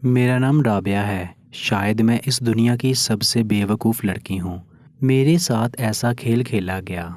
میرا نام رابعہ ہے۔ شاید میں اس دنیا کی سب سے بے وقوف لڑکی ہوں۔ میرے ساتھ ایسا کھیل کھیلا گیا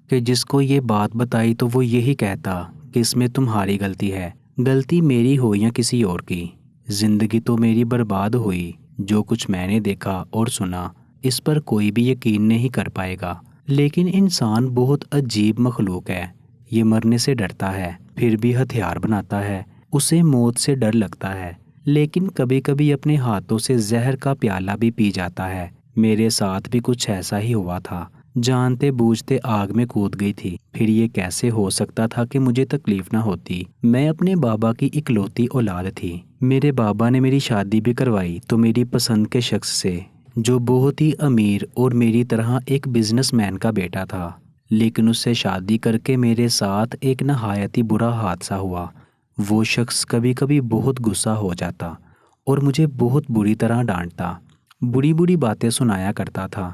کہ جس کو یہ بات بتائی تو وہ یہی کہتا کہ اس میں تمہاری غلطی ہے، غلطی میری ہو یا کسی اور کی۔ زندگی تو میری برباد ہوئی۔ جو کچھ میں نے دیکھا اور سنا اس پر کوئی بھی یقین نہیں کر پائے گا، لیکن انسان بہت عجیب مخلوق ہے۔ یہ مرنے سے ڈرتا ہے پھر بھی ہتھیار بناتا ہے۔ اسے موت سے ڈر لگتا ہے لیکن کبھی کبھی اپنے ہاتھوں سے زہر کا پیالہ بھی پی جاتا ہے۔ میرے ساتھ بھی کچھ ایسا ہی ہوا تھا۔ جانتے بوجھتے آگ میں کود گئی تھی۔ پھر یہ کیسے ہو سکتا تھا کہ مجھے تکلیف نہ ہوتی؟ میں اپنے بابا کی اکلوتی اولاد تھی۔ میرے بابا نے میری شادی بھی کروائی تو میری پسند کے شخص سے، جو بہت ہی امیر اور میری طرح ایک بزنس مین کا بیٹا تھا۔ لیکن اس سے شادی کر کے میرے ساتھ ایک نہایت ہی برا حادثہ ہوا۔ وہ شخص کبھی کبھی بہت غصہ ہو جاتا اور مجھے بہت بری طرح ڈانٹتا، بری بری باتیں سنایا کرتا تھا،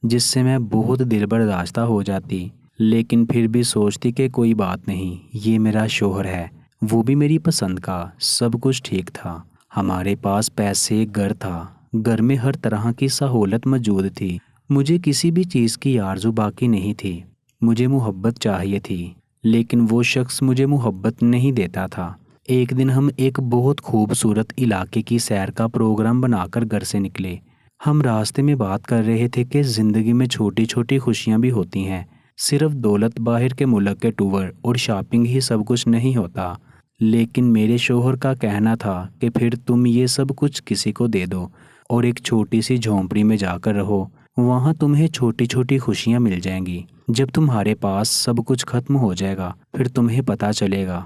جس سے میں بہت دل برداشتہ ہو جاتی، لیکن پھر بھی سوچتی کہ کوئی بات نہیں، یہ میرا شوہر ہے، وہ بھی میری پسند کا۔ سب کچھ ٹھیک تھا، ہمارے پاس پیسے، گھر تھا، گھر میں ہر طرح کی سہولت موجود تھی۔ مجھے کسی بھی چیز کی آرزو باقی نہیں تھی۔ مجھے محبت چاہیے تھی، لیکن وہ شخص مجھے محبت نہیں دیتا تھا۔ ایک دن ہم ایک بہت خوبصورت علاقے کی سیر کا پروگرام بنا کر گھر سے نکلے۔ ہم راستے میں بات کر رہے تھے کہ زندگی میں چھوٹی چھوٹی خوشیاں بھی ہوتی ہیں، صرف دولت، باہر کے ملک کے ٹور اور شاپنگ ہی سب کچھ نہیں ہوتا۔ لیکن میرے شوہر کا کہنا تھا کہ پھر تم یہ سب کچھ کسی کو دے دو اور ایک چھوٹی سی جھونپڑی میں جا کر رہو، وہاں تمہیں چھوٹی چھوٹی خوشیاں مل جائیں گی۔ جب تمہارے پاس سب کچھ ختم ہو جائے گا پھر تمہیں پتہ چلے گا،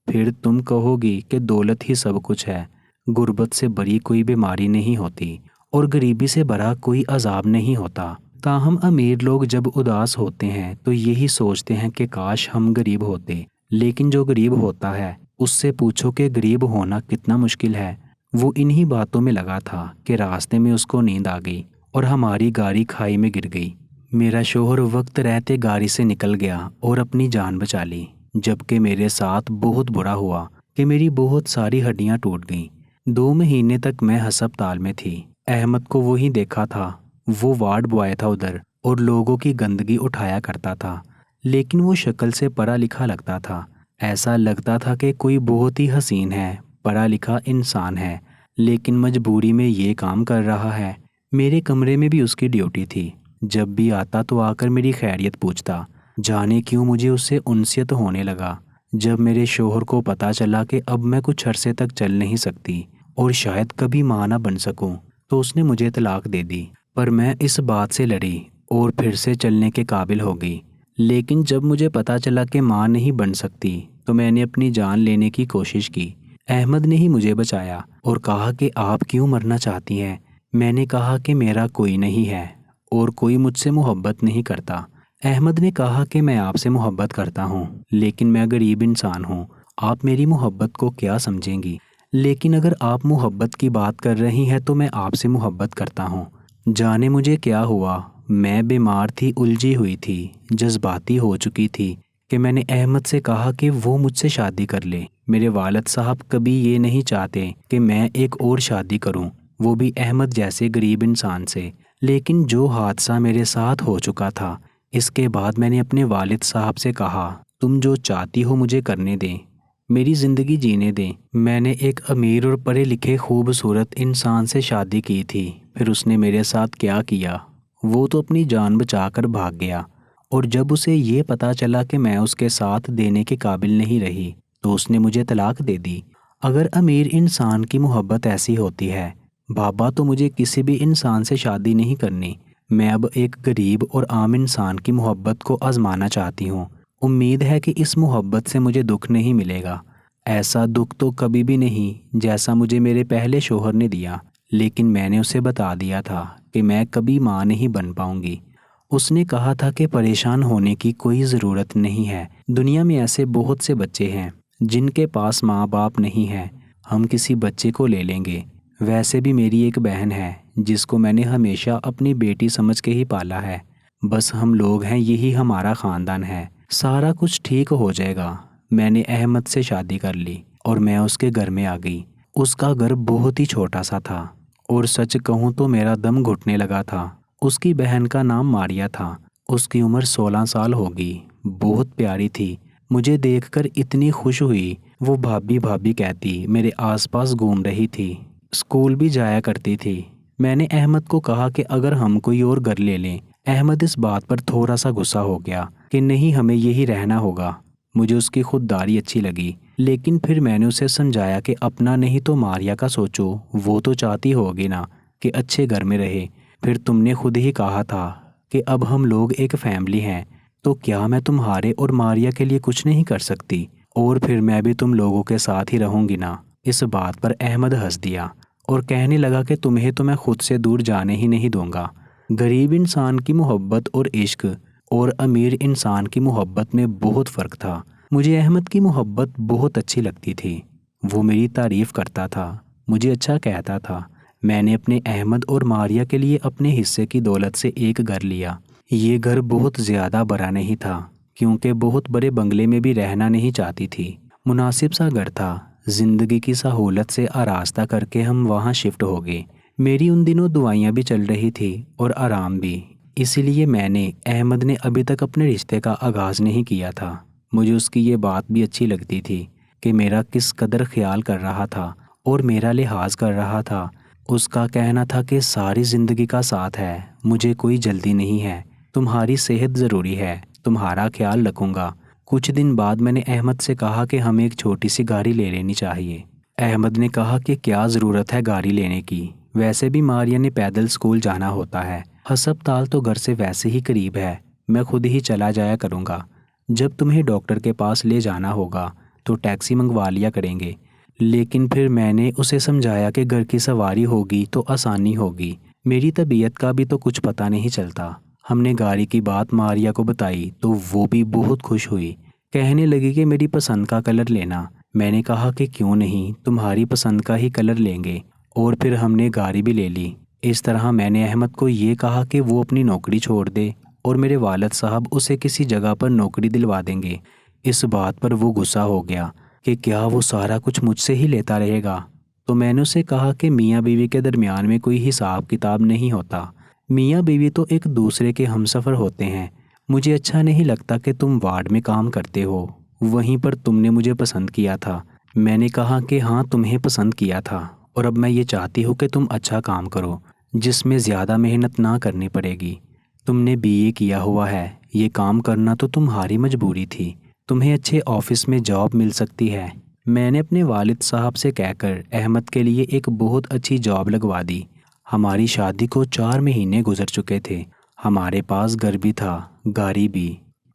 پھر تم کہو گی کہ دولت ہی سب کچھ ہے۔ غربت سے بری کوئی بیماری نہیں ہوتی اور غریبی سے بڑا کوئی عذاب نہیں ہوتا۔ تاہم امیر لوگ جب اداس ہوتے ہیں تو یہی سوچتے ہیں کہ کاش ہم غریب ہوتے، لیکن جو غریب ہوتا ہے اس سے پوچھو کہ غریب ہونا کتنا مشکل ہے۔ وہ انہی باتوں میں لگا تھا کہ راستے میں اس کو نیند آ گئی اور ہماری گاڑی کھائی میں گر گئی۔ میرا شوہر وقت رہتے گاڑی سے نکل گیا اور اپنی جان بچا لی، جبکہ میرے ساتھ بہت برا ہوا کہ میری بہت ساری ہڈیاں ٹوٹ گئیں۔ 2 مہینے تک میں ہسپتال میں تھی۔ احمد کو وہی دیکھا تھا، وہ وارڈ بوائے تھا ادھر اور لوگوں کی گندگی اٹھایا کرتا تھا، لیکن وہ شکل سے پڑھا لکھا لگتا تھا۔ ایسا لگتا تھا کہ کوئی بہت ہی حسین ہے، پڑھا لکھا انسان ہے، لیکن مجبوری میں یہ کام کر رہا ہے۔ میرے کمرے میں بھی اس کی ڈیوٹی تھی۔ جب بھی آتا تو آ کر میری خیریت پوچھتا۔ جانے کیوں مجھے اس سے انسیت ہونے لگا۔ جب میرے شوہر کو پتہ چلا کہ اب میں کچھ عرصے تک چل نہیں سکتی اور شاید کبھی ماں نہ بن سکوں تو اس نے مجھے طلاق دے دی۔ پر میں اس بات سے لڑی اور پھر سے چلنے کے قابل ہو گئی۔ لیکن جب مجھے پتہ چلا کہ ماں نہیں بن سکتی تو میں نے اپنی جان لینے کی کوشش کی۔ احمد نے ہی مجھے بچایا اور کہا کہ آپ کیوں مرنا چاہتی ہیں؟ میں نے کہا کہ میرا کوئی نہیں ہے اور کوئی مجھ سے محبت نہیں کرتا۔ احمد نے کہا کہ میں آپ سے محبت کرتا ہوں، لیکن میں غریب انسان ہوں، آپ میری محبت کو کیا سمجھیں گی؟ لیکن اگر آپ محبت کی بات کر رہی ہیں تو میں آپ سے محبت کرتا ہوں۔ جانے مجھے کیا ہوا، میں بیمار تھی، الجھی ہوئی تھی، جذباتی ہو چکی تھی کہ میں نے احمد سے کہا کہ وہ مجھ سے شادی کر لے۔ میرے والد صاحب کبھی یہ نہیں چاہتے کہ میں ایک اور شادی کروں، وہ بھی احمد جیسے غریب انسان سے۔ لیکن جو حادثہ میرے ساتھ ہو چکا تھا، اس کے بعد میں نے اپنے والد صاحب سے کہا تم جو چاہتی ہو مجھے کرنے دیں، میری زندگی جینے دیں۔ میں نے ایک امیر اور پڑھے لکھے خوبصورت انسان سے شادی کی تھی، پھر اس نے میرے ساتھ کیا کیا، وہ تو اپنی جان بچا کر بھاگ گیا، اور جب اسے یہ پتہ چلا کہ میں اس کے ساتھ دینے کے قابل نہیں رہی تو اس نے مجھے طلاق دے دی۔ اگر امیر انسان کی محبت ایسی ہوتی ہے، بابا تو مجھے کسی بھی انسان سے شادی نہیں کرنی۔ میں اب ایک غریب اور عام انسان کی محبت کو آزمانا چاہتی ہوں۔ امید ہے کہ اس محبت سے مجھے دکھ نہیں ملے گا، ایسا دکھ تو کبھی بھی نہیں جیسا مجھے میرے پہلے شوہر نے دیا۔ لیکن میں نے اسے بتا دیا تھا کہ میں کبھی ماں نہیں بن پاؤں گی۔ اس نے کہا تھا کہ پریشان ہونے کی کوئی ضرورت نہیں ہے، دنیا میں ایسے بہت سے بچے ہیں جن کے پاس ماں باپ نہیں ہے، ہم کسی بچے کو لے لیں گے۔ ویسے بھی میری ایک بہن ہے جس کو میں نے ہمیشہ اپنی بیٹی سمجھ کے ہی پالا ہے، بس ہم لوگ ہیں، یہی ہمارا خاندان ہے، سارا کچھ ٹھیک ہو جائے گا۔ میں نے احمد سے شادی کر لی اور میں اس کے گھر میں آ گئی۔ اس کا گھر بہت ہی چھوٹا سا تھا اور سچ کہوں تو میرا دم گھٹنے لگا تھا۔ اس کی بہن کا نام ماریا تھا۔ اس کی عمر 16 سال ہوگی، بہت پیاری تھی۔ مجھے دیکھ کر اتنی خوش ہوئی، وہ بھابھی بھابھی کہتی میرے آس پاس گھوم رہی تھی، اسکول بھی جایا کرتی تھی۔ میں نے احمد کو کہا کہ اگر ہم کوئی اور گھر لے لیں۔ احمد اس بات پر تھوڑا سا غصہ ہو گیا کہ نہیں، ہمیں یہی رہنا ہوگا۔ مجھے اس کی خودداری اچھی لگی، لیکن پھر میں نے اسے سمجھایا کہ اپنا نہیں تو ماریا کا سوچو، وہ تو چاہتی ہوگی نا کہ اچھے گھر میں رہے۔ پھر تم نے خود ہی کہا تھا کہ اب ہم لوگ ایک فیملی ہیں، تو کیا میں تمہارے اور ماریا کے لیے کچھ نہیں کر سکتی؟ اور پھر میں بھی تم لوگوں کے ساتھ ہی رہوں گی نا۔ اس بات پر احمد ہنس دیا اور کہنے لگا کہ تمہیں تو میں خود سے دور جانے ہی نہیں دوں گا۔ غریب انسان کی محبت اور عشق اور امیر انسان کی محبت میں بہت فرق تھا۔ مجھے احمد کی محبت بہت اچھی لگتی تھی۔ وہ میری تعریف کرتا تھا، مجھے اچھا کہتا تھا۔ میں نے اپنے احمد اور ماریا کے لیے اپنے حصے کی دولت سے ایک گھر لیا۔ یہ گھر بہت زیادہ بڑا نہیں تھا، کیونکہ بہت بڑے بنگلے میں بھی رہنا نہیں چاہتی تھی۔ مناسب سا گھر تھا۔ زندگی کی سہولت سے آراستہ کر کے ہم وہاں شفٹ ہو گئے۔ میری ان دنوں دوائیاں بھی چل رہی تھی اور آرام بھی، اسی لیے احمد نے ابھی تک اپنے رشتے کا آغاز نہیں کیا تھا۔ مجھے اس کی یہ بات بھی اچھی لگتی تھی کہ میرا کس قدر خیال کر رہا تھا اور میرا لحاظ کر رہا تھا۔ اس کا کہنا تھا کہ ساری زندگی کا ساتھ ہے، مجھے کوئی جلدی نہیں ہے، تمہاری صحت ضروری ہے، تمہارا خیال رکھوں گا۔ کچھ دن بعد میں نے احمد سے کہا کہ ہمیں ایک چھوٹی سی گاڑی لے لینی چاہیے۔ احمد نے کہا کہ کیا ضرورت ہے گاڑی لینے کی، ویسے بھی ماریا نے پیدل اسکول جانا ہوتا ہے، ہسپتال تو گھر سے ویسے ہی قریب ہے، میں خود ہی چلا جایا کروں گا۔ جب تمہیں ڈاکٹر کے پاس لے جانا ہوگا تو ٹیکسی منگوا لیا کریں گے۔ لیکن پھر میں نے اسے سمجھایا کہ گھر کی سواری ہوگی تو آسانی ہوگی، میری طبیعت کا بھی تو کچھ پتہ نہیں چلتا۔ ہم نے گاڑی کی بات ماریا کو بتائی تو وہ بھی بہت خوش ہوئی، کہنے لگی کہ میری پسند کا کلر لینا۔ میں نے کہا کہ کیوں نہیں، تمہاری پسند کا ہی کلر لیں گے، اور پھر ہم نے گاڑی بھی لے لی۔ اس طرح میں نے احمد کو یہ کہا کہ وہ اپنی نوکری چھوڑ دے اور میرے والد صاحب اسے کسی جگہ پر نوکری دلوا دیں گے۔ اس بات پر وہ غصہ ہو گیا کہ کیا وہ سارا کچھ مجھ سے ہی لیتا رہے گا؟ تو میں نے اسے کہا کہ میاں بیوی کے درمیان میں کوئی حساب کتاب نہیں ہوتا، میاں بیوی تو ایک دوسرے کے ہمسفر ہوتے ہیں۔ مجھے اچھا نہیں لگتا کہ تم وارڈ میں کام کرتے ہو، وہیں پر تم نے مجھے پسند کیا تھا۔ میں نے کہا کہ ہاں، تمہیں پسند کیا تھا، اور اب میں یہ چاہتی ہوں کہ تم اچھا کام کرو جس میں زیادہ محنت نہ کرنی پڑے گی۔ تم نے BA کیا ہوا ہے، یہ کام کرنا تو تمہاری مجبوری تھی، تمہیں اچھے آفس میں جاب مل سکتی ہے۔ میں نے اپنے والد صاحب سے کہہ کر احمد کے لیے ایک بہت اچھی جاب لگوا دی۔ ہماری شادی کو 4 مہینے گزر چکے تھے، ہمارے پاس گھر بھی تھا، گاڑی بھی،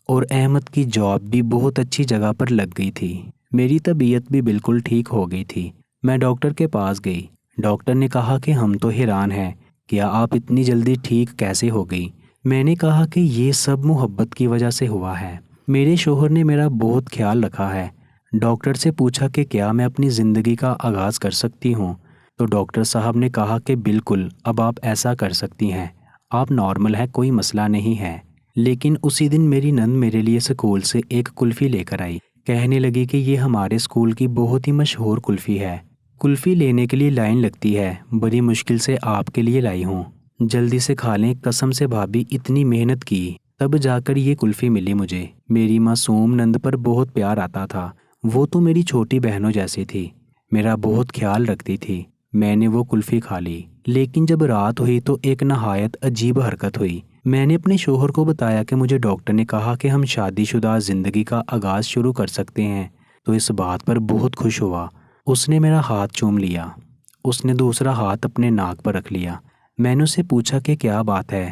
اور احمد کی جاب بھی بہت اچھی جگہ پر لگ گئی تھی۔ میری طبیعت بھی بالکل ٹھیک ہو گئی تھی۔ میں ڈاکٹر کے پاس گئی۔ ڈاکٹر نے کہا کہ ہم تو حیران ہیں، کیا آپ اتنی جلدی ٹھیک کیسے ہو گئی؟ میں نے کہا کہ یہ سب محبت کی وجہ سے ہوا ہے، میرے شوہر نے میرا بہت خیال رکھا ہے۔ ڈاکٹر سے پوچھا کہ کیا میں اپنی زندگی کا آغاز کر سکتی ہوں؟ تو ڈاکٹر صاحب نے کہا کہ بالکل، اب آپ ایسا کر سکتی ہیں، آپ نارمل ہیں، کوئی مسئلہ نہیں ہے۔ لیکن اسی دن میری نند میرے لیے اسکول سے ایک کلفی لے کر آئی، کہنے لگی کہ یہ ہمارے اسکول کی بہت ہی مشہور کلفی ہے، کلفی لینے کے لیے لائن لگتی ہے، بڑی مشکل سے آپ کے لیے لائی ہوں، جلدی سے کھا لیں۔ قسم سے بھابھی اتنی محنت کی تب جا کر یہ کلفی ملی مجھے۔ میری معصوم نند پر بہت پیار آتا تھا، وہ تو میری چھوٹی بہنوں جیسی تھی، میرا بہت خیال رکھتی تھی۔ میں نے وہ کلفی کھا لی، لیکن جب رات ہوئی تو ایک نہایت عجیب حرکت ہوئی۔ میں نے اپنے شوہر کو بتایا کہ مجھے ڈاکٹر نے کہا کہ ہم شادی شدہ زندگی کا آغاز شروع کر سکتے ہیں، تو اس بات پر بہت خوش ہوا۔ اس نے میرا ہاتھ چوم لیا، اس نے دوسرا ہاتھ اپنے ناک پر رکھ لیا۔ میں نے اسے پوچھا کہ کیا بات ہے،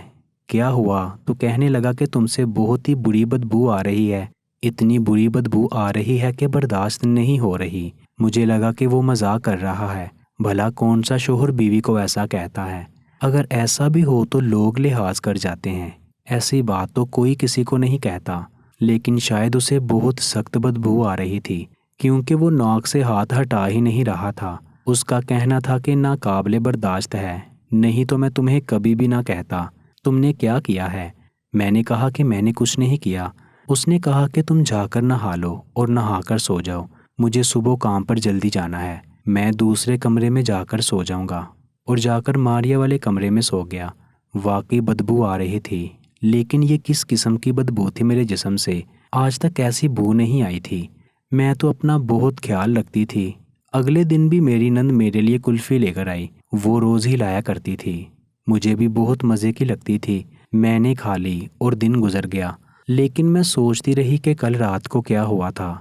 کیا ہوا؟ تو کہنے لگا کہ تم سے بہت ہی بری بدبو آ رہی ہے، اتنی بری بدبو آ رہی ہے کہ برداشت نہیں ہو رہی۔ مجھے لگا کہ وہ مذاق کر رہا ہے، بھلا کون سا شوہر بیوی کو ایسا کہتا ہے؟ اگر ایسا بھی ہو تو لوگ لحاظ کر جاتے ہیں، ایسی بات تو کوئی کسی کو نہیں کہتا۔ لیکن شاید اسے بہت سخت بدبو آ رہی تھی، کیونکہ وہ ناک سے ہاتھ ہٹا ہی نہیں رہا تھا۔ اس کا کہنا تھا کہ ناقابل برداشت ہے، نہیں تو میں تمہیں کبھی بھی نہ کہتا۔ تم نے کیا کیا ہے؟ میں نے کہا کہ میں نے کچھ نہیں کیا۔ اس نے کہا کہ تم جا کر نہا لو اور نہا کر سو جاؤ، مجھے صبح کام پر جلدی جانا ہے۔ میں دوسرے کمرے میں جا کر سو جاؤں گا، اور جا کر ماریا والے کمرے میں سو گیا۔ واقعی بدبو آ رہی تھی، لیکن یہ کس قسم کی بدبو تھی؟ میرے جسم سے آج تک ایسی بو نہیں آئی تھی۔ میں تو اپنا بہت خیال رکھتی تھی۔ اگلے دن بھی میری نند میرے لیے کلفی لے کر آئی، وہ روز ہی لایا کرتی تھی، مجھے بھی بہت مزے کی لگتی تھی۔ میں نے کھا لی اور دن گزر گیا، لیکن میں سوچتی رہی کہ کل رات کو کیا ہوا تھا،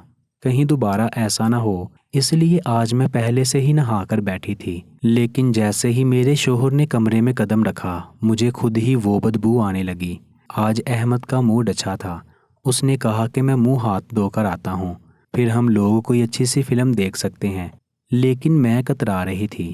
کہیں دوبارہ ایسا نہ ہو، اس لیے آج میں پہلے سے ہی نہا کر بیٹھی تھی۔ لیکن جیسے ہی میرے شوہر نے کمرے میں قدم رکھا، مجھے خود ہی وہ بدبو آنے لگی۔ آج احمد کا موڈ اچھا تھا، اس نے کہا کہ میں منہ ہاتھ دھو کر آتا ہوں، پھر ہم لوگ کوئی اچھی سی فلم دیکھ سکتے ہیں۔ لیکن میں کترا رہی تھی۔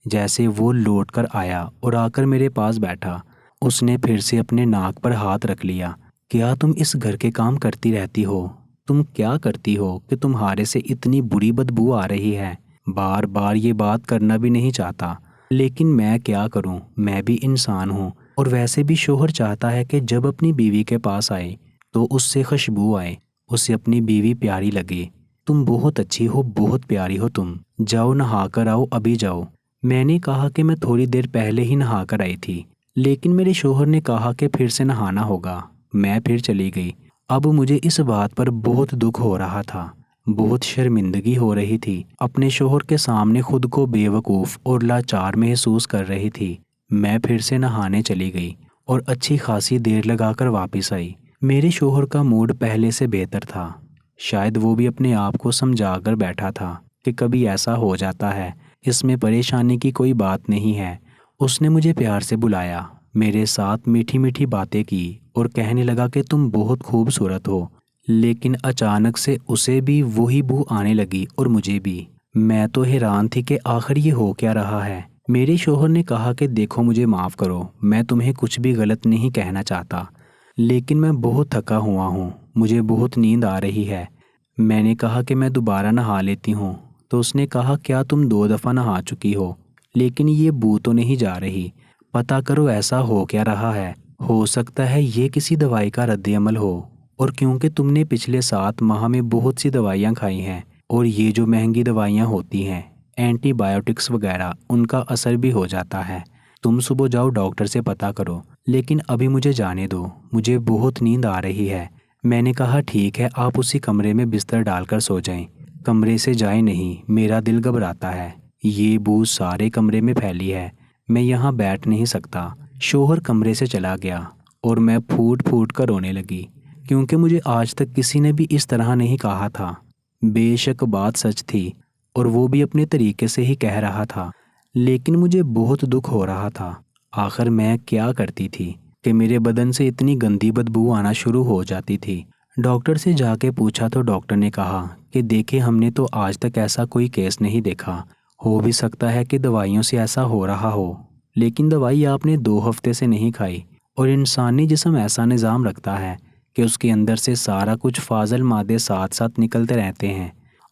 جیسے وہ لوٹ کر آیا اور آ کر میرے پاس بیٹھا، اس نے پھر سے اپنے ناک پر ہاتھ رکھ لیا۔ کیا تم اس گھر کے کام کرتی رہتی ہو؟ تم کیا کرتی ہو کہ تمہارے سے اتنی بری بدبو آ رہی ہے؟ بار بار یہ بات کرنا بھی نہیں چاہتا، لیکن میں کیا کروں، میں بھی انسان ہوں، اور ویسے بھی شوہر چاہتا ہے کہ جب اپنی بیوی کے پاس آئے تو اس سے خوشبو آئے، اسے اپنی بیوی پیاری لگے۔ تم بہت اچھی ہو، بہت پیاری ہو تم، جاؤ نہا کر آؤ، ابھی جاؤ۔ میں نے کہا کہ میں تھوڑی دیر پہلے ہی نہا کر آئی تھی، لیکن میرے شوہر نے کہا کہ پھر سے نہانا ہوگا۔ میں پھر چلی گئی۔ اب مجھے اس بات پر بہت دکھ ہو رہا تھا، بہت شرمندگی ہو رہی تھی، اپنے شوہر کے سامنے خود کو بے وقوف اور لاچار محسوس کر رہی تھی۔ میں پھر سے نہانے چلی گئی اور اچھی خاصی دیر لگا کر واپس آئی۔ میرے شوہر کا موڈ پہلے سے بہتر تھا، شاید وہ بھی اپنے آپ کو سمجھا کر بیٹھا تھا کہ کبھی ایسا ہو جاتا ہے، اس میں پریشانی کی کوئی بات نہیں ہے۔ اس نے مجھے پیار سے بلایا، میرے ساتھ میٹھی میٹھی باتیں کی اور کہنے لگا کہ تم بہت خوبصورت ہو۔ لیکن اچانک سے اسے بھی وہی بو آنے لگی اور مجھے بھی۔ میں تو حیران تھی کہ آخر یہ ہو کیا رہا ہے۔ میرے شوہر نے کہا کہ دیکھو مجھے معاف کرو، میں تمہیں کچھ بھی غلط نہیں کہنا چاہتا، لیکن میں بہت تھکا ہوا ہوں، مجھے بہت نیند آ رہی ہے۔ میں نے کہا کہ میں دوبارہ نہا لیتی ہوں، تو اس نے کہا کیا تم 2 دفعہ نہا چکی ہو، لیکن یہ بو تو نہیں جا رہی، پتہ کرو ایسا ہو کیا رہا ہے، ہو سکتا ہے یہ کسی دوائی کا رد عمل ہو، اور کیونکہ تم نے پچھلے 7 ماہ میں بہت سی دوائیاں کھائی ہیں، اور یہ جو مہنگی دوائیاں ہوتی ہیں، اینٹی بائیوٹکس وغیرہ، ان کا اثر بھی ہو جاتا ہے۔ تم صبح جاؤ ڈاکٹر سے پتہ کرو، لیکن ابھی مجھے جانے دو، مجھے بہت نیند آ رہی ہے۔ میں نے کہا ٹھیک ہے، آپ اسی کمرے میں بستر ڈال کر سو جائیں، کمرے سے جائیں نہیں، میرا دل گھبراتا ہے، یہ بو سارے کمرے میں پھیلی ہے، میں یہاں بیٹھ نہیں سکتا۔ شوہر کمرے سے چلا گیا اور میں پھوٹ پھوٹ کر رونے لگی، کیونکہ مجھے آج تک کسی نے بھی اس طرح نہیں کہا تھا۔ بے شک بات سچ تھی، اور وہ بھی اپنے طریقے سے ہی کہہ رہا تھا، لیکن مجھے بہت دکھ ہو رہا تھا۔ آخر میں کیا کرتی تھی کہ میرے بدن سے اتنی گندی بدبو آنا شروع ہو جاتی تھی۔ ڈاکٹر سے جا کے پوچھا تو ڈاکٹر نے کہا کہ دیکھیں ہم نے تو آج تک ایسا کوئی کیس نہیں دیکھا، ہو بھی سکتا ہے کہ دوائیوں سے ایسا ہو رہا ہو، لیکن دوائی آپ نے 2 ہفتے سے نہیں کھائی، اور انسانی جسم ایسا نظام رکھتا ہے کہ اس کے اندر سے سارا کچھ فاضل مادے ساتھ ساتھ نکلتے رہتے ہیں۔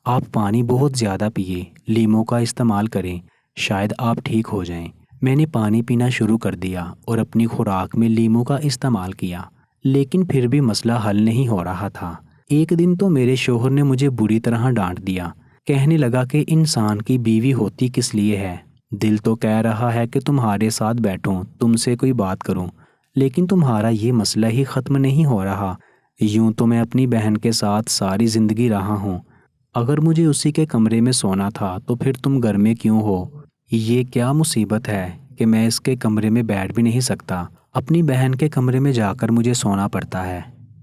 آپ پانی بہت زیادہ پیئے، لیموں کا استعمال کریں، شاید آپ ٹھیک ہو جائیں۔ میں نے پانی پینا شروع کر دیا اور اپنی خوراک میں لیموں کا استعمال کیا، لیکن پھر بھی مسئلہ حل نہیں ہو رہا تھا۔ ایک دن تو میرے شوہر نے مجھے بری طرح ڈانٹ دیا، کہنے لگا کہ انسان کی بیوی ہوتی کس لیے ہے؟ دل تو کہہ رہا ہے کہ تمہارے ساتھ بیٹھوں، تم سے کوئی بات کروں، لیکن تمہارا یہ مسئلہ ہی ختم نہیں ہو رہا۔ یوں تو میں اپنی بہن کے ساتھ ساری زندگی رہا ہوں، اگر مجھے اسی کے کمرے میں سونا تھا تو پھر تم گھر میں کیوں ہو؟ یہ کیا مصیبت ہے کہ میں اس کے کمرے میں بیٹھ بھی نہیں سکتا، اپنی بہن کے کمرے میں جا کر مجھے سونا پڑتا ہے۔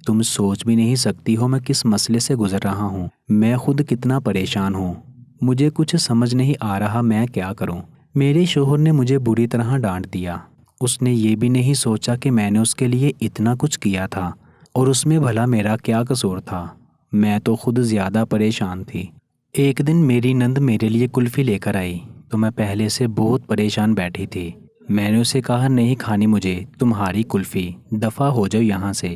تم سوچ بھی نہیں سکتی ہو میں کس مسئلے سے گزر رہا ہوں، میں خود کتنا پریشان ہوں، مجھے کچھ سمجھ نہیں آ رہا میں کیا کروں۔ میرے شوہر نے مجھے بری طرح ڈانٹ دیا، اس نے یہ بھی نہیں سوچا کہ میں نے اس کے لیے اتنا کچھ کیا تھا، اور اس میں بھلا میرا کیا قصور تھا؟ میں تو خود زیادہ پریشان تھی۔ ایک دن میری نند میرے لیے کلفی لے کر آئی تو میں پہلے سے بہت پریشان بیٹھی تھی۔ میں نے اسے کہا نہیں کھانی مجھے تمہاری کلفی، دفع ہو جاؤ یہاں سے۔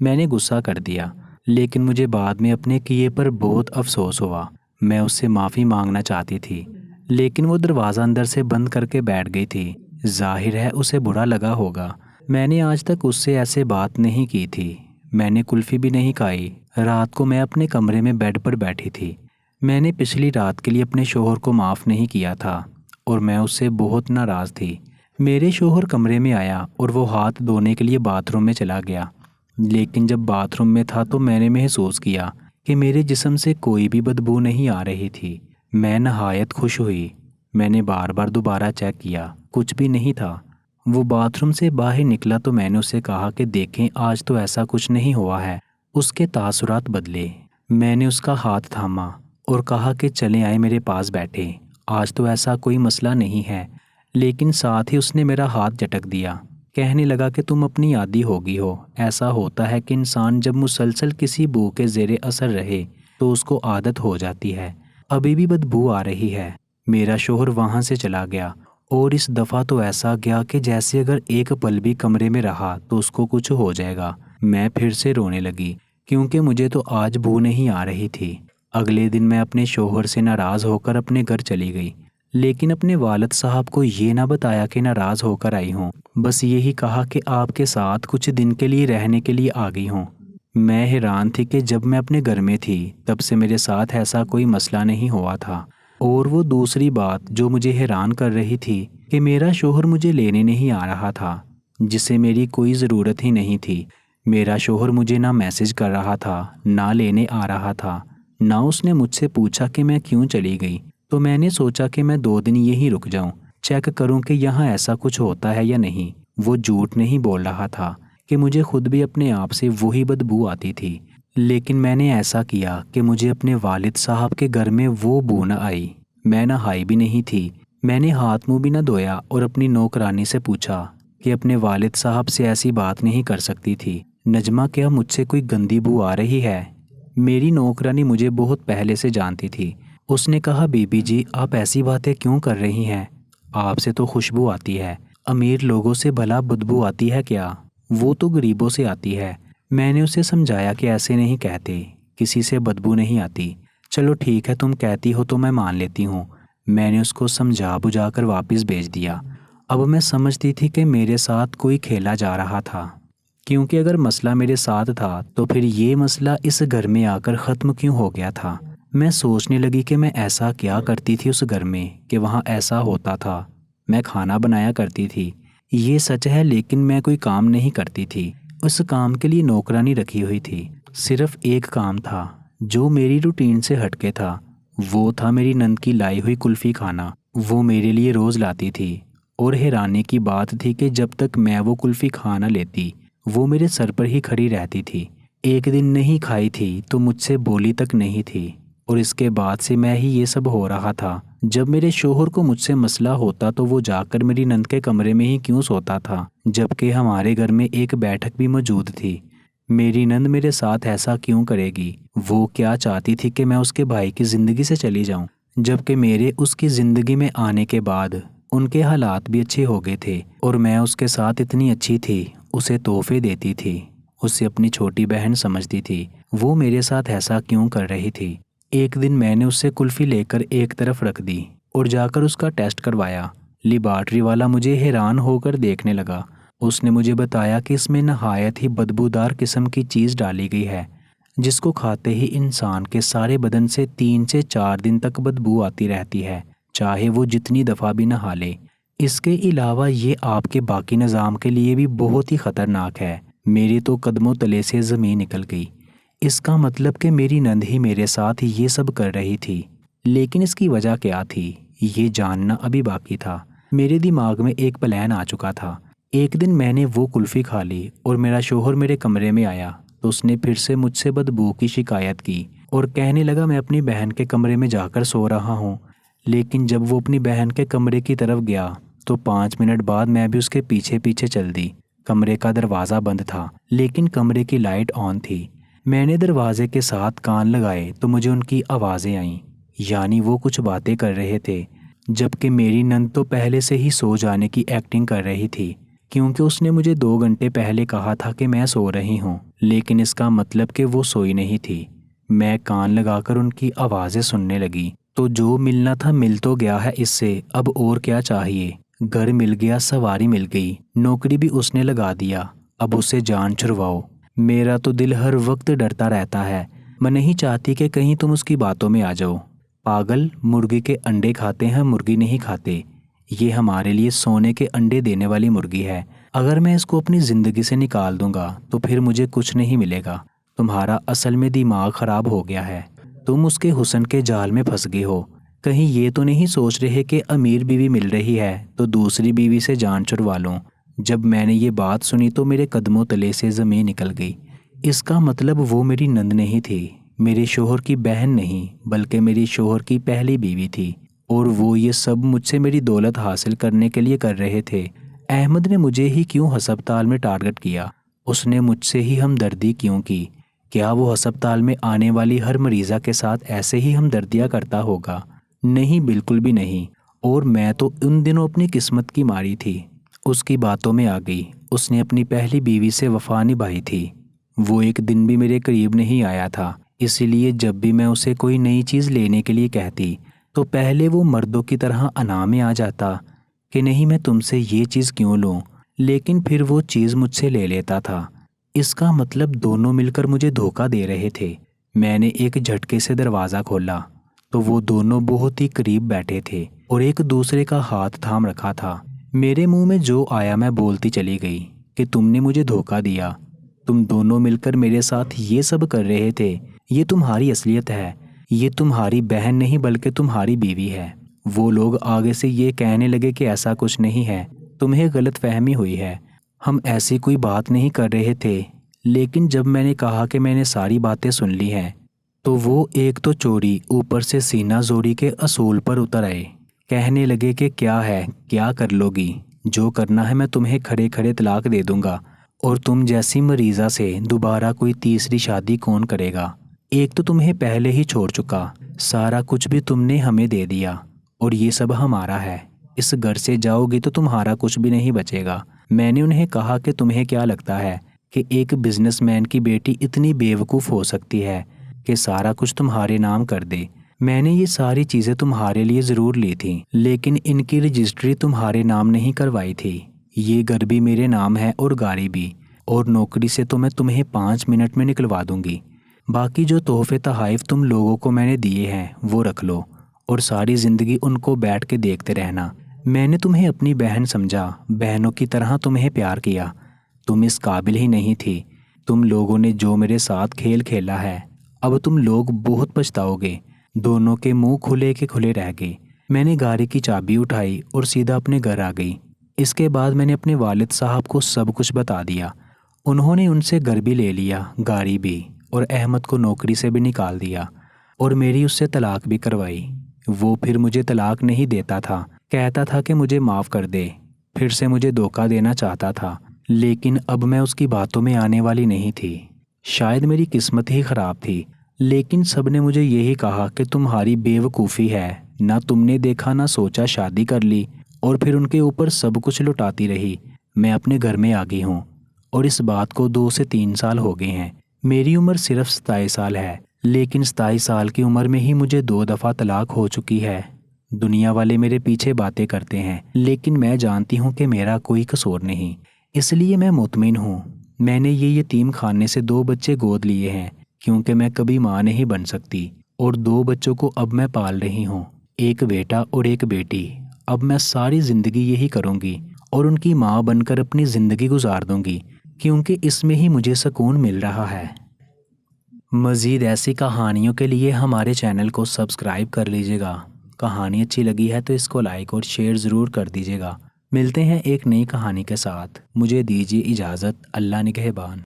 میں نے غصہ کر دیا، لیکن مجھے بعد میں اپنے کیے پر بہت افسوس ہوا۔ میں اس سے معافی مانگنا چاہتی تھی، لیکن وہ دروازہ اندر سے بند کر کے بیٹھ گئی تھی، ظاہر ہے اسے برا لگا ہوگا۔ میں نے آج تک اس سے ایسے بات نہیں کی تھی، میں نے کلفی بھی نہیں کھائی۔ رات کو میں اپنے کمرے میں بیڈ پر بیٹھی تھی، میں نے پچھلی رات کے لیے اپنے شوہر کو معاف نہیں کیا تھا اور میں اس سے بہت ناراض تھی۔ میرے شوہر کمرے میں آیا اور وہ ہاتھ دھونے کے لیے باتھ روم میں چلا گیا، لیکن جب باتھ روم میں تھا تو میں نے محسوس کیا کہ میرے جسم سے کوئی بھی بدبو نہیں آ رہی تھی۔ میں نہایت خوش ہوئی۔ میں نے بار بار دوبارہ چیک کیا، کچھ بھی نہیں تھا۔ وہ باتھ روم سے باہر نکلا تو میں نے اسے کہا کہ دیکھیں آج تو ایسا کچھ نہیں ہوا ہے۔ اس کے تاثرات بدلے۔ میں نے اس کا ہاتھ تھاما اور کہا کہ چلیں آئے میرے پاس بیٹھے، آج تو ایسا کوئی مسئلہ نہیں ہے، لیکن ساتھ ہی اس نے میرا ہاتھ جھٹک دیا، کہنے لگا کہ تم اپنی عادی ہو گئی ہو۔ ایسا ہوتا ہے کہ انسان جب مسلسل کسی بو کے زیر اثر رہے تو اس کو عادت ہو جاتی ہے۔ ابھی بھی بدبو آ رہی ہے۔ میرا شوہر وہاں سے چلا گیا اور اس دفعہ تو ایسا گیا کہ جیسے اگر ایک پل بھی کمرے میں رہا تو اس کو کچھ ہو جائے گا۔ میں پھر سے رونے لگی کیونکہ مجھے تو آج بو نہیں آ رہی تھی۔ اگلے دن میں اپنے شوہر سے ناراض ہو کر اپنے گھر چلی گئی، لیکن اپنے والد صاحب کو یہ نہ بتایا کہ ناراض ہو کر آئی ہوں، بس یہی کہا کہ آپ کے ساتھ کچھ دن کے لیے رہنے کے لیے آ گئی ہوں۔ میں حیران تھی کہ جب میں اپنے گھر میں تھی تب سے میرے ساتھ ایسا کوئی مسئلہ نہیں ہوا تھا۔ اور وہ دوسری بات جو مجھے حیران کر رہی تھی کہ میرا شوہر مجھے لینے نہیں آ رہا تھا، جسے میری کوئی ضرورت ہی نہیں تھی۔ میرا شوہر مجھے نہ میسج کر رہا تھا، نہ لینے آ رہا تھا، نہ اس نے مجھ سے پوچھا کہ میں کیوں چلی گئی۔ تو میں نے سوچا کہ میں 2 دن یہیں رک جاؤں، چیک کروں کہ یہاں ایسا کچھ ہوتا ہے یا نہیں۔ وہ جھوٹ نہیں بول رہا تھا کہ مجھے خود بھی اپنے آپ سے وہی بدبو آتی تھی، لیکن میں نے ایسا کیا کہ مجھے اپنے والد صاحب کے گھر میں وہ بو نہ آئی۔ میں نہائی بھی نہیں تھی، میں نے ہاتھ منہ بھی نہ دھویا اور اپنی نوکرانی سے پوچھا کہ اپنے والد صاحب سے ایسی بات نہیں کر سکتی تھی، نجمہ کیا مجھ سے کوئی گندی بو آ رہی ہے؟ میری نوکرانی مجھے بہت پہلے سے جانتی تھی۔ اس نے کہا بی بی جی آپ ایسی باتیں کیوں کر رہی ہیں؟ آپ سے تو خوشبو آتی ہے، امیر لوگوں سے بھلا بدبو آتی ہے کیا؟ وہ تو غریبوں سے آتی ہے۔ میں نے اسے سمجھایا کہ ایسے نہیں کہتے، کسی سے بدبو نہیں آتی۔ چلو ٹھیک ہے تم کہتی ہو تو میں مان لیتی ہوں۔ میں نے اس کو سمجھا بجھا کر واپس بھیج دیا۔ اب میں سمجھتی تھی کہ میرے ساتھ کوئی کھیلا جا رہا تھا، کیونکہ اگر مسئلہ میرے ساتھ تھا تو پھر یہ مسئلہ اس گھر میں آ کر ختم کیوں ہو گیا تھا؟ میں سوچنے لگی کہ میں ایسا کیا کرتی تھی اس گھر میں کہ وہاں ایسا ہوتا تھا۔ میں کھانا بنایا کرتی تھی، یہ سچ ہے، لیکن میں کوئی کام نہیں کرتی تھی۔ اس کام کے لیے نوکرانی رکھی ہوئی تھی۔ صرف ایک کام تھا جو میری روٹین سے ہٹ کے تھا، وہ تھا میری نند کی لائی ہوئی کلفی کھانا۔ وہ میرے لیے روز لاتی تھی اور حیرانی کی بات تھی کہ جب تک میں وہ کلفی کھانا لیتی وہ میرے سر پر ہی کھڑی رہتی تھی۔ ایک دن نہیں کھائی تھی تو مجھ سے بولی تک نہیں تھی، اور اس کے بعد سے میں ہی یہ سب ہو رہا تھا۔ جب میرے شوہر کو مجھ سے مسئلہ ہوتا تو وہ جا کر میری نند کے کمرے میں ہی کیوں سوتا تھا، جبکہ ہمارے گھر میں ایک بیٹھک بھی موجود تھی۔ میری نند میرے ساتھ ایسا کیوں کرے گی؟ وہ کیا چاہتی تھی کہ میں اس کے بھائی کی زندگی سے چلی جاؤں، جبکہ میرے اس کی زندگی میں آنے کے بعد ان کے حالات بھی اچھے ہو گئے تھے اور میں اس کے ساتھ اتنی اچھی تھی، اسے تحفے دیتی تھی، اسے اپنی چھوٹی بہن سمجھتی تھی۔ وہ میرے ساتھ ایسا کیوں کر رہی تھی؟ ایک دن میں نے اس سے کلفی لے کر ایک طرف رکھ دی اور جا کر اس کا ٹیسٹ کروایا۔ لیبارٹری والا مجھے حیران ہو کر دیکھنے لگا۔ اس نے مجھے بتایا کہ اس میں نہایت ہی بدبودار قسم کی چیز ڈالی گئی ہے، جس کو کھاتے ہی انسان کے سارے بدن سے 3 سے 4 دن تک بدبو آتی رہتی ہے، چاہے وہ جتنی دفعہ بھی نہا لے۔ اس کے علاوہ یہ آپ کے باقی نظام کے لیے بھی بہت ہی خطرناک ہے۔ میری تو قدموں تلے سے زمین نکل گئی۔ اس کا مطلب کہ میری نند ہی میرے ساتھ یہ سب کر رہی تھی، لیکن اس کی وجہ کیا تھی یہ جاننا ابھی باقی تھا۔ میرے دماغ میں ایک پلان آ چکا تھا۔ ایک دن میں نے وہ کلفی کھا لی اور میرا شوہر میرے کمرے میں آیا تو اس نے پھر سے مجھ سے بدبو کی شکایت کی اور کہنے لگا میں اپنی بہن کے کمرے میں جا کر سو رہا ہوں۔ لیکن جب وہ اپنی بہن کے کمرے کی طرف گیا تو 5 منٹ بعد میں بھی اس کے پیچھے پیچھے چل دی۔ کمرے کا دروازہ بند تھا لیکن کمرے کی لائٹ آن تھی۔ میں نے دروازے کے ساتھ کان لگائے تو مجھے ان کی آوازیں آئیں، یعنی وہ کچھ باتیں کر رہے تھے، جبکہ میری نند تو پہلے سے ہی سو جانے کی ایکٹنگ کر رہی تھی، کیونکہ اس نے مجھے 2 گھنٹے پہلے کہا تھا کہ میں سو رہی ہوں، لیکن اس کا مطلب کہ وہ سوئی نہیں تھی۔ میں کان لگا کر ان کی آوازیں سننے لگی تو جو ملنا تھا مل تو گیا ہے اس سے، اب اور کیا چاہیے؟ گھر مل گیا، سواری مل گئی، نوکری بھی اس نے لگا دیا، اب اسے جان چھڑواؤ۔ میرا تو دل ہر وقت ڈرتا رہتا ہے، میں نہیں چاہتی کہ کہیں تم اس کی باتوں میں آ جاؤ۔ پاگل، مرغی کے انڈے کھاتے ہیں، مرغی نہیں کھاتے۔ یہ ہمارے لیے سونے کے انڈے دینے والی مرغی ہے۔ اگر میں اس کو اپنی زندگی سے نکال دوں گا تو پھر مجھے کچھ نہیں ملے گا۔ تمہارا اصل میں دماغ خراب ہو گیا ہے، تم اس کے حسن کے جال میں پھنس گئے ہو۔ کہیں یہ تو نہیں سوچ رہے کہ امیر بیوی مل رہی ہے تو دوسری بیوی سے جان چھڑوا لوں۔ جب میں نے یہ بات سنی تو میرے قدموں تلے سے زمین نکل گئی۔ اس کا مطلب وہ میری نند نہیں تھی، میرے شوہر کی بہن نہیں، بلکہ میری شوہر کی پہلی بیوی تھی، اور وہ یہ سب مجھ سے میری دولت حاصل کرنے کے لیے کر رہے تھے۔ احمد نے مجھے ہی کیوں ہسپتال میں ٹارگٹ کیا؟ اس نے مجھ سے ہی ہمدردی کیوں کی؟ کیا وہ ہسپتال میں آنے والی ہر مریضہ کے ساتھ ایسے ہی ہمدردیاں کرتا ہوگا؟ نہیں، بالکل بھی نہیں۔ اور میں تو ان دنوں اپنی قسمت کی ماری تھی۔ اس کی باتوں میں آ گئی، اس نے اپنی پہلی بیوی سے وفا نبھائی تھی۔ وہ ایک دن بھی میرے قریب نہیں آیا تھا، اسی لیے جب بھی میں اسے کوئی نئی چیز لینے کے لیے کہتی تو پہلے وہ مردوں کی طرح انا میں آ جاتا کہ نہیں میں تم سے یہ چیز کیوں لوں، لیکن پھر وہ چیز مجھ سے لے لیتا تھا۔ اس کا مطلب دونوں مل کر مجھے دھوکہ دے رہے تھے۔ میں نے ایک جھٹکے سے دروازہ کھولا تو وہ دونوں بہت ہی قریب بیٹھے تھے اور ایک دوسرے کا ہاتھ تھام رکھا تھا۔ میرے منہ میں جو آیا میں بولتی چلی گئی کہ تم نے مجھے دھوکہ دیا، تم دونوں مل کر میرے ساتھ یہ سب کر رہے تھے، یہ تمہاری اصلیت ہے، یہ تمہاری بہن نہیں بلکہ تمہاری بیوی ہے۔ وہ لوگ آگے سے یہ کہنے لگے کہ ایسا کچھ نہیں ہے، تمہیں غلط فہمی ہوئی ہے، ہم ایسی کوئی بات نہیں کر رہے تھے۔ لیکن جب میں نے کہا کہ میں نے ساری باتیں سن لی ہیں تو وہ ایک تو چوری اوپر سے سینہ زوری کے اصول پر اتر آئے۔ کہنے لگے کہ کیا ہے، کیا کر لو گی، جو کرنا ہے میں تمہیں کھڑے کھڑے طلاق دے دوں گا، اور تم جیسی مریضہ سے دوبارہ کوئی تیسری شادی کون کرے گا؟ ایک تو تمہیں پہلے ہی چھوڑ چکا، سارا کچھ بھی تم نے ہمیں دے دیا، اور یہ سب ہمارا ہے۔ اس گھر سے جاؤ گی تو تمہارا کچھ بھی نہیں بچے گا۔ میں نے انہیں کہا کہ تمہیں کیا لگتا ہے کہ ایک بزنس مین کی بیٹی اتنی بیوقوف ہو سکتی ہے کہ سارا کچھ تمہارے نام کر دے؟ میں نے یہ ساری چیزیں تمہارے لیے ضرور لی تھیں، لیکن ان کی رجسٹری تمہارے نام نہیں کروائی تھی۔ یہ گھر بھی میرے نام ہے اور گاڑی بھی، اور نوکری سے تو میں تمہیں 5 منٹ میں نکلوا دوں گی۔ باقی جو تحفے تحائف تم لوگوں کو میں نے دیے ہیں وہ رکھ لو، اور ساری زندگی ان کو بیٹھ کے دیکھتے رہنا۔ میں نے تمہیں اپنی بہن سمجھا، بہنوں کی طرح تمہیں پیار کیا، تم اس قابل ہی نہیں تھی۔ تم لوگوں نے جو میرے ساتھ کھیل کھیلا ہے، اب تم لوگ بہت پچھتاؤ گے۔ دونوں کے منہ کھلے کے کھلے رہ گئے۔ میں نے گاڑی کی چابی اٹھائی اور سیدھا اپنے گھر آ گئی۔ اس کے بعد میں نے اپنے والد صاحب کو سب کچھ بتا دیا۔ انہوں نے ان سے گھر بھی لے لیا، گاڑی بھی، اور احمد کو نوکری سے بھی نکال دیا، اور میری اس سے طلاق بھی کروائی۔ وہ پھر مجھے طلاق نہیں دیتا تھا، کہتا تھا کہ مجھے معاف کر دے، پھر سے مجھے دھوکہ دینا چاہتا تھا، لیکن اب میں اس کی باتوں میں آنے والی نہیں تھی۔ شاید میری قسمت ہی خراب تھی، لیکن سب نے مجھے یہی کہا کہ تمہاری بے وقوفی ہے، نہ تم نے دیکھا نہ سوچا، شادی کر لی اور پھر ان کے اوپر سب کچھ لٹاتی رہی۔ میں اپنے گھر میں آ گئی ہوں، اور اس بات کو 2 سے 3 سال ہو گئے ہیں۔ میری عمر صرف 27 سال ہے، لیکن 27 سال کی عمر میں ہی مجھے 2 دفعہ طلاق ہو چکی ہے۔ دنیا والے میرے پیچھے باتیں کرتے ہیں، لیکن میں جانتی ہوں کہ میرا کوئی قصور نہیں، اس لیے میں مطمئن ہوں۔ میں نے یہ یتیم خانے سے 2 بچے گود لیے ہیں، کیونکہ میں کبھی ماں نہیں بن سکتی، اور 2 بچوں کو اب میں پال رہی ہوں، ایک بیٹا اور ایک بیٹی۔ اب میں ساری زندگی یہی کروں گی اور ان کی ماں بن کر اپنی زندگی گزار دوں گی، کیونکہ اس میں ہی مجھے سکون مل رہا ہے۔ مزید ایسی کہانیوں کے لیے ہمارے چینل کو سبسکرائب کر لیجیے گا۔ کہانی اچھی لگی ہے تو اس کو لائک اور شیئر ضرور کر دیجیے گا۔ ملتے ہیں ایک نئی کہانی کے ساتھ، مجھے دیجیے اجازت، اللہ نگہبان۔